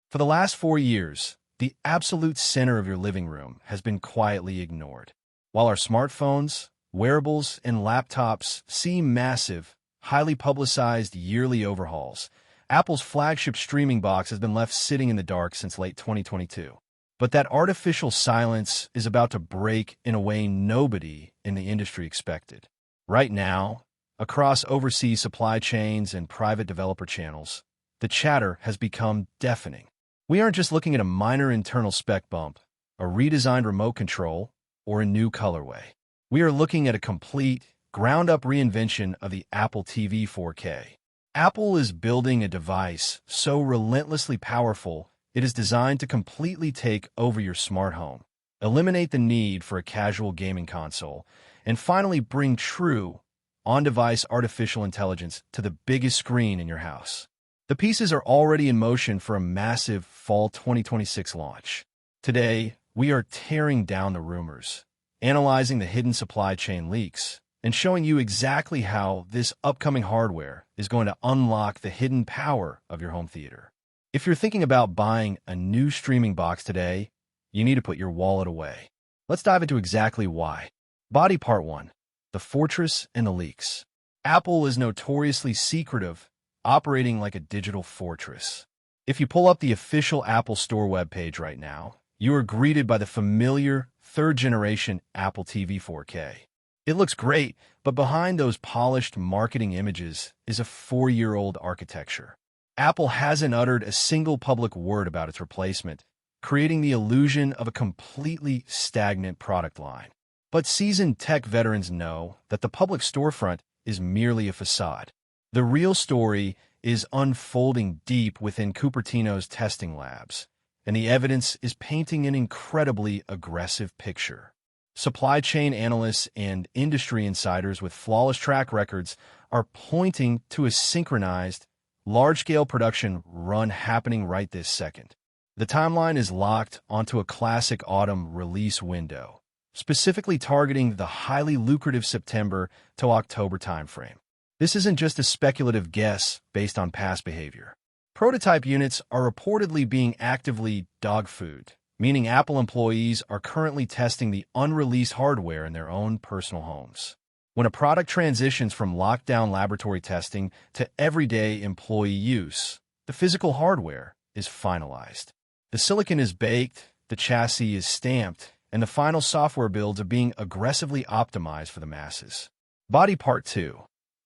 For the last 4 years, the absolute center of your living room has been quietly ignored. While our smartphones, wearables, and laptops see massive, highly publicized yearly overhauls, Apple's flagship streaming box has been left sitting in the dark since late 2022. But that artificial silence is about to break in a way nobody in the industry expected. Right now, across overseas supply chains and private developer channels, the chatter has become deafening. We aren't just looking at a minor internal spec bump, a redesigned remote control, or a new colorway. We are looking at a complete, ground-up reinvention of the Apple TV 4K. Apple is building a device so relentlessly powerful it is designed to completely take over your smart home, eliminate the need for a casual gaming console, and finally bring true, on-device artificial intelligence to the biggest screen in your house. The pieces are already in motion for a massive fall 2026 launch. Today, we are tearing down the rumors, analyzing the hidden supply chain leaks, and showing you exactly how this upcoming hardware is going to unlock the hidden power of your home theater. If you're thinking about buying a new streaming box today, you need to put your wallet away. Let's dive into exactly why. Body Part 1. The Fortress and the Leaks. Apple is notoriously secretive, operating like a digital fortress. If you pull up the official Apple Store webpage right now, you are greeted by the familiar third-generation Apple TV 4K. It looks great, but behind those polished marketing images is a 4-year-old architecture. Apple hasn't uttered a single public word about its replacement, creating the illusion of a completely stagnant product line. But seasoned tech veterans know that the public storefront is merely a facade. The real story is unfolding deep within Cupertino's testing labs, and the evidence is painting an incredibly aggressive picture. Supply chain analysts and industry insiders with flawless track records are pointing to a synchronized, large-scale production run happening right this second. The timeline is locked onto a classic autumn release window, specifically targeting the highly lucrative September to October timeframe. This isn't just a speculative guess based on past behavior. Prototype units are reportedly being actively dog-fooded, meaning Apple employees are currently testing the unreleased hardware in their own personal homes. When a product transitions from lockdown laboratory testing to everyday employee use, the physical hardware is finalized. The silicon is baked, the chassis is stamped, and the final software builds are being aggressively optimized for the masses. Body Part 2.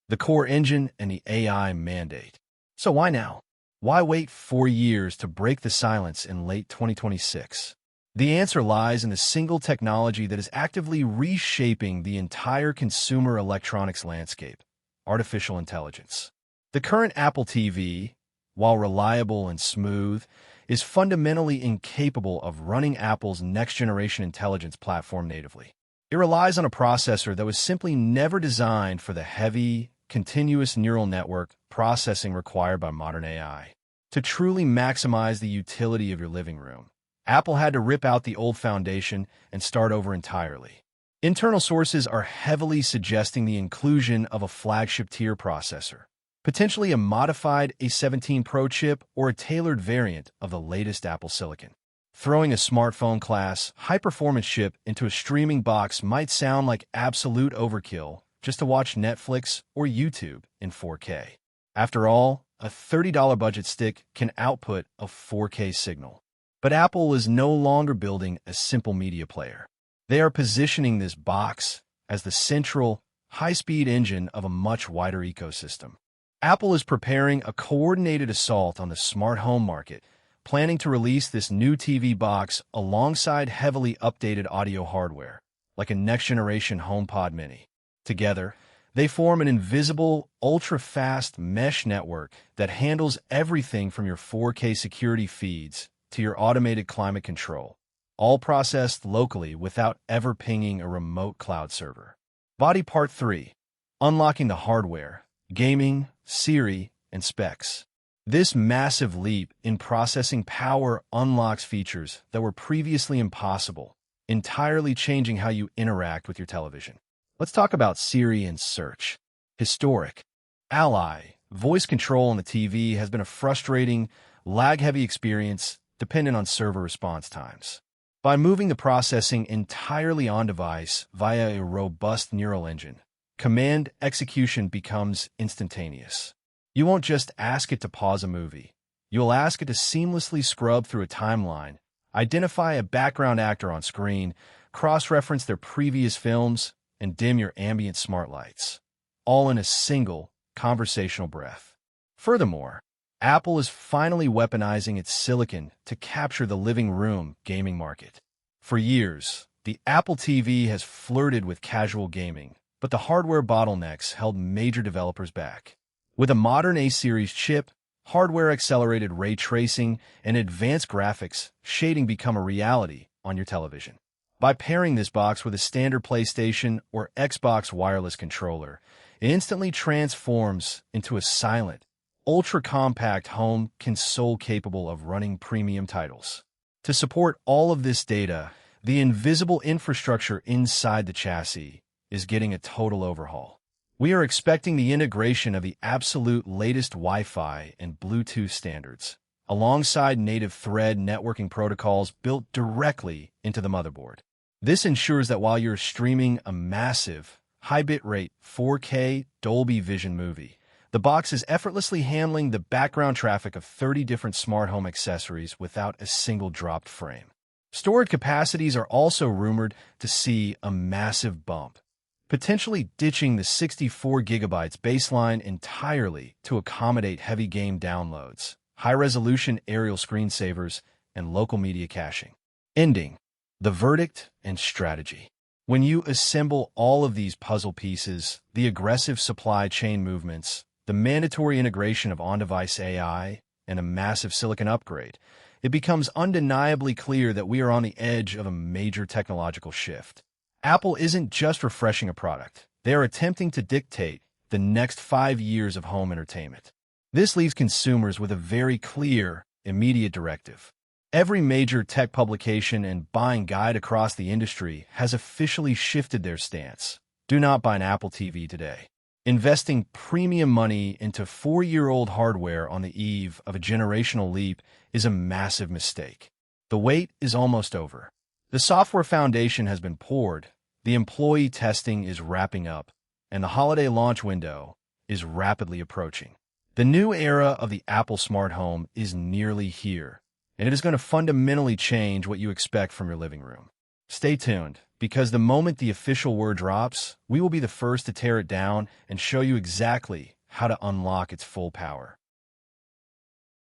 The core engine and the AI mandate. So why now? Why wait 4 years to break the silence in late 2026? The answer lies in the single technology that is actively reshaping the entire consumer electronics landscape: artificial intelligence. The current Apple TV, while reliable and smooth, is fundamentally incapable of running Apple's next-generation intelligence platform natively. It relies on a processor that was simply never designed for the heavy, continuous neural network processing required by modern AI. To truly maximize the utility of your living room, Apple had to rip out the old foundation and start over entirely. Internal sources are heavily suggesting the inclusion of a flagship-tier processor, potentially a modified A17 Pro chip or a tailored variant of the latest Apple silicon. Throwing a smartphone-class, high-performance chip into a streaming box might sound like absolute overkill just to watch Netflix or YouTube in 4K. After all, a $30 budget stick can output a 4K signal. But Apple is no longer building a simple media player. They are positioning this box as the central, high-speed engine of a much wider ecosystem. Apple is preparing a coordinated assault on the smart home market, planning to release this new TV box alongside heavily updated audio hardware, like a next-generation HomePod Mini. Together, they form an invisible, ultra-fast mesh network that handles everything from your 4K security feeds to your automated climate control, all processed locally without ever pinging a remote cloud server. Body Part 3. Unlocking the hardware, gaming, Siri, and specs. This massive leap in processing power unlocks features that were previously impossible, entirely changing how you interact with your television. Let's talk about Siri and search. Historic. Ally, voice control on the TV has been a frustrating, lag-heavy experience dependent on server response times. By moving the processing entirely on-device via a robust neural engine, command execution becomes instantaneous. You won't just ask it to pause a movie. You'll ask it to seamlessly scrub through a timeline, identify a background actor on screen, cross-reference their previous films, and dim your ambient smart lights, all in a single conversational breath. Furthermore, Apple is finally weaponizing its silicon to capture the living room gaming market. For years, the Apple TV has flirted with casual gaming, but the hardware bottlenecks held major developers back. With a modern A-series chip, hardware-accelerated ray tracing, and advanced graphics, shading become a reality on your television. By pairing this box with a standard PlayStation or Xbox wireless controller, it instantly transforms into a silent, ultra-compact home console capable of running premium titles. To support all of this data, the invisible infrastructure inside the chassis is getting a total overhaul. We are expecting the integration of the absolute latest Wi-Fi and Bluetooth standards, alongside native Thread networking protocols built directly into the motherboard. This ensures that while you're streaming a massive, high-bitrate 4K Dolby Vision movie, the box is effortlessly handling the background traffic of 30 different smart home accessories without a single dropped frame. Storage capacities are also rumored to see a massive bump, potentially ditching the 64 gigabytes baseline entirely to accommodate heavy game downloads, high-resolution aerial screensavers, and local media caching. Ending. The verdict and strategy. When you assemble all of these puzzle pieces, the aggressive supply chain movements, the mandatory integration of on-device AI, and a massive silicon upgrade, it becomes undeniably clear that we are on the edge of a major technological shift. Apple isn't just refreshing a product. They are attempting to dictate the next 5 years of home entertainment. This leaves consumers with a very clear, immediate directive. Every major tech publication and buying guide across the industry has officially shifted their stance. Do not buy an Apple TV today. Investing premium money into 4-year-old hardware on the eve of a generational leap is a massive mistake. The wait is almost over. The software foundation has been poured, the employee testing is wrapping up, and the holiday launch window is rapidly approaching. The new era of the Apple Smart Home is nearly here, and it is going to fundamentally change what you expect from your living room. Stay tuned, because the moment the official word drops, we will be the first to tear it down and show you exactly how to unlock its full power.